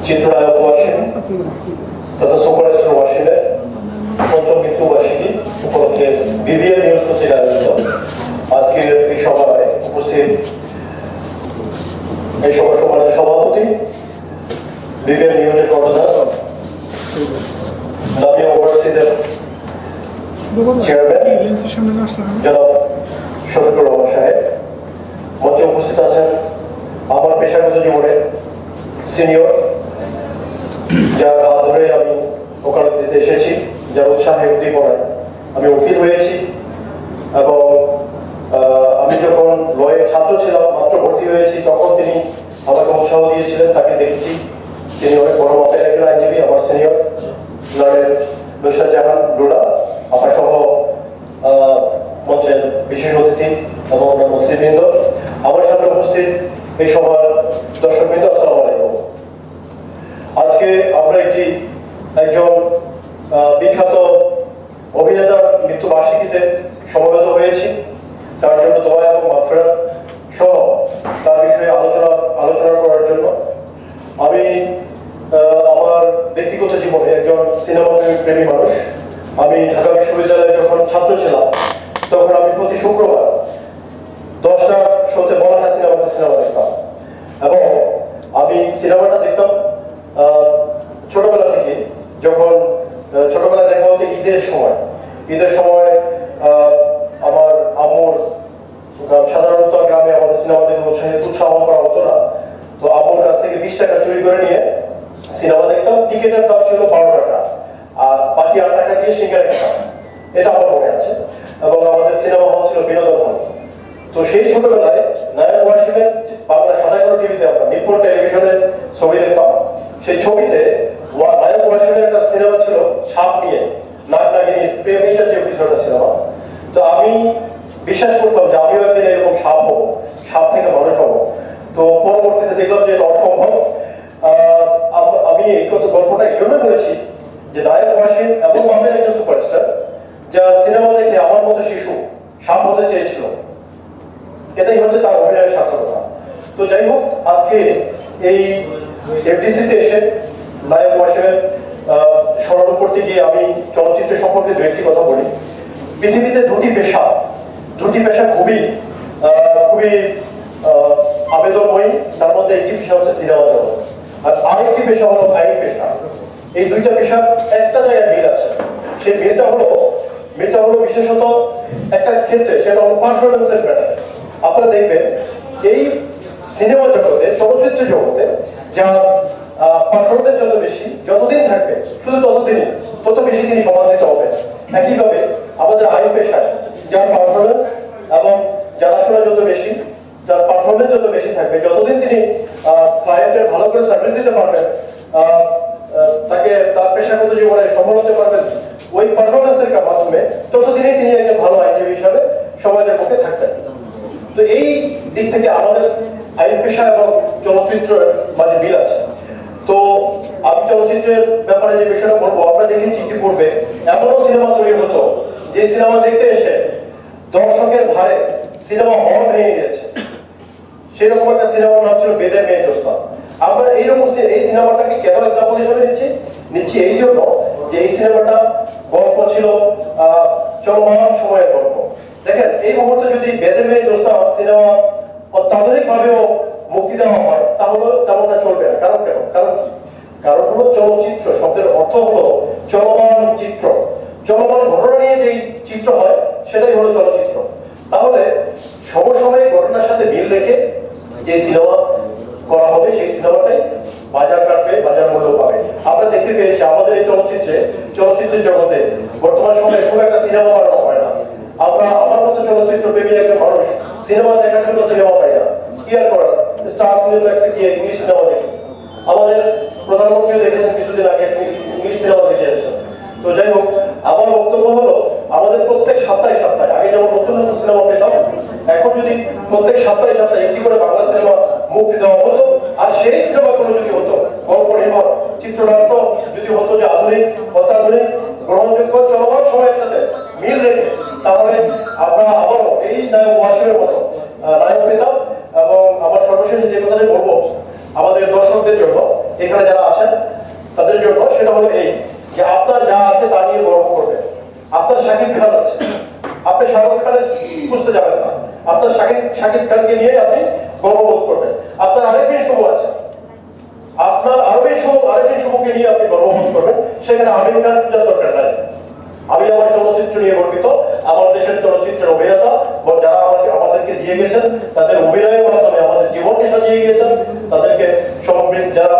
চিত্রনায়ক ওয়াসিম তথা সুপারস্টার ওয়াসিমের পঞ্চম মৃত্যুবার্ষিকী উপলক্ষে বিবিএন নিউজ কর্তৃক আয়োজিত আজকের এই সভায় উপস্থিত এই সভা সম্মানিত সভাপতি, বিবিএন নিউজের কর্ণধার, নামিয়া ওভারসিজের চেয়ারম্যান জনাব শফিকুর রহমান সাহেব, মঞ্চে উপস্থিত আছেন আমার পেশাগত জীবনের সিনিয়র, যার হাত ধরে আমি ওকালতিতে এসেছি, যার উৎসাহে উদ্দীপনায় আমি উকিল হয়েছি এবং আমি যখন লয়ের ছাত্র ছিলাম, মাত্র ভর্তি হয়েছি, তখন তিনি আমাকে উৎসাহ দিয়েছিলেন। তাকে দেখেছি, তিনি অনেক বড় মাপের একজন আইনজীবী। আমার সিনিয়র লয়ের নুসরাত জাহান লুলা আপা সহ মঞ্চের বিশেষ অতিথি এবং অন্যান্য অতিথিবৃন্দ, আমার সামনে উপস্থিত এই সভার দর্শকবৃন্দ, আসসালামু আলাইকুম। আজকে আমরা একজন বিখ্যাত অভিনেতার মৃত্যুবার্ষিকীতে সমবেত হয়েছি। তার জন্য দোয়া এবং মাগফিরাত সহ তার বিষয়ে আলোচনা করার জন্য আমি আমার ব্যক্তিগত জীবনে একজন সিনেমা প্রেমী মানুষ। আমি ঢাকা বিশ্ববিদ্যালয়ে যখন ছাত্র ছিলাম, তখন আমি প্রতি শুক্রবার 10টা শোতে বলাটা সিনেমা দেখতাম এবং আমি সিনেমাটা দেখতাম ছোটবেলা থেকে। যখন ছোটবেলা দেখা হতো ঈদের সময় আমার আম্মুর, সাধারণত গ্রামে আমাদের সিনেমা দেখে উৎসাহ করা হতো না, তো আম্মুর কাছ থেকে 20 টাকা চুরি করে নিয়ে সিনেমা দেখতাম। টিকিটের দাম ছিল 12 টাকা আর বাকি 8 টাকা দিয়ে সিঙ্গারা খেতাম, এটা আমার মনে আছে। এবং আমাদের সিনেমা হল ছিল বিনোদন হল। তো সেই ছোটবেলায় নায়ক ওয়াসিমের বাংলা সাদা কালো টিভিতে আমরা নিপুণ টেলিভিশনের ছবি দেখতাম। সেই ছবিতে নায়ক ওয়াসিমের একটা সিনেমা ছিল সাপ নিয়ে, নাগ নাগিনীর প্রেম, এইটা যে বিষয়টা সিনেমা। তো আমি বিশ্বাস করতাম যে আমিও একদিন এরকম সাপ হবো, সাপ থেকে মানুষ হবো। তো পরবর্তীতে দেখলাম যে এটা অসম্ভব। আমি এই গল্পটা এই জন্য বলেছি যে নায়ক ওয়াসিম এমন মাপের একজন সুপারস্টার, যা সিনেমা দেখে আমার মতো শিশু সাপ হতে চেয়েছিল। এটাই হচ্ছে তার অভিনয়ের সার্থকতা। তো যাই হোক, আজকে এই এফডিসিতে এসে নায়ক ওয়াসিমের স্মরণ করতে গিয়ে আমি চলচ্চিত্র সম্পর্কে দু একটি কথা বলি। পৃথিবীতে দুটি পেশা খুবই আবেদনময়ী। তার মধ্যে একটি পেশা হচ্ছে সিনেমা জগৎ, আর আরেকটি পেশা হলো আইন পেশা। এই দুইটা পেশার একটা জায়গায় মিল আছে। সেই মিলটা হলো বিশেষত একটা ক্ষেত্রে, সেটা হলো পারফরমেন্সের ম্যাটার। আপনারা দেখবেন এই সিনেমা জগতে, চলচ্চিত্র জগতে যা পারফরমেন্স যত বেশি, যতদিন থাকবে শুধু তত বেশি তিনি সমাদৃত হবেন। একইভাবে আমাদের আইন পেশায় যার পারফরমেন্স এবং জানাশোনা যত বেশি, যার পারফরমেন্স যত বেশি থাকবে, যতদিন তিনি ক্লায়েন্টের ভালো করে সার্ভিস দিতে পারবেন, তাকে তার পেশাগত জীবনে সফল হতে পারবেন ওই পারফরমেন্সের মাধ্যমে, ততদিনই তিনি একজন ভালো আইনজীবী হিসাবে সমাজের পক্ষে থাকবেন। তো এই দিক থেকে আমাদের আইন পেশা এবং চলচ্চিত্রের মাঝে মিল আছে। তো আমি চলচ্চিত্রের ব্যাপারে যে বিষয়টা বলবো, আমরা দেখেছি ইতিপূর্বে এমনও সিনেমা তৈরি হতো যে সিনেমা দেখতে এসে দর্শকের ভারে সিনেমা হল ভেঙে গিয়েছে। সেরকম একটা সিনেমার নাম ছিল বেদের মেয়ে জোসনা। আমরা এই সিনেমাটাকে কেন এক্সাম্পল হিসেবে নিচ্ছি এই জন্য যে এই সিনেমাটা গল্প ছিল চলমান সময়ের গল্প। দেখেন, এই মুহূর্তে যদি বেদের মেয়ে জোসনা সিনেমা অত্যাধুনিক ভাবেও মুক্তি দেওয়া হয়, তাহলে তেমনটা চলবে না। কারণ কি? কারণ হলো চলচ্চিত্র শব্দের অর্থ হলো চলমান চিত্র। চলমান ঘটনা নিয়ে যেই চিত্র হয় সেটাই হলো চলচ্চিত্র। তাহলে সমসাময়িক ঘটনার সাথে মিল রেখে যে সিনেমা করা হবে, সেই সিনেমাটাই বাজার কাটবে, বাজার মূল্য পাবে। আমরা দেখতে পেয়েছি আমাদের এই চলচ্চিত্রের জগতে বর্তমান সময়ে খুব একটা সিনেমা বানানো হয় না। আমার মতো চলচ্চিত্র প্রেমী একজন মানুষ সিনেমা দেখার জন্য সিনেমা পাই না। কি আর করার, স্টার সিনেপ্লেক্সে গিয়ে ইংলিশ সিনেমা দেখি। আমাদের প্রধানমন্ত্রীও দেখেছেন কিছুদিন আগে ইংলিশ সিনেমা দেখে যাচ্ছেন। তো যাই হোক, আমার বক্তব্য হলো আমাদের প্রত্যেক সপ্তাহে আগে যেমন নতুন সিনেমা পেতাম, এখন যদি প্রত্যেক সপ্তাহে একটি করে বাংলা সিনেমা মুক্তি দেওয়া হতো, আর সেই সিনেমাগুলো যদি হতো গল্প নির্ভর, চিত্রনাট্য যদি হতো যে আধুনিক, অত্যাধুনিক, গ্রহণযোগ্য, চলমান সময়ের সাথে মিল রেখে, তাহলে আমরা আবারও এই নায়ক ওয়াসিমের মতো নায়ক পেতাম এবং আপনার শাকিব খান আছে, আপনি শাহরুখ খানের খুঁজতে যাবেন না, আপনার শাকিব খানকে নিয়ে আপনি গর্ববোধ করবেন। আপনার আরেফিন শুভ আছে, আপনার আরেফিন শুভকে নিয়ে আপনি গর্ববোধ করবেন, সেখানে আমির খান দরকার নাই। আমি আমার চলচ্চিত্র নিয়ে গর্বিত, আমার দেশের চলচ্চিত্রের অভিনেতা যারা আমাদেরকে দিয়ে গেছেন, তাদের অভিনয়ের মাধ্যমে আমাদের জীবনকে সাজিয়ে গিয়েছেন, তাদেরকে যারা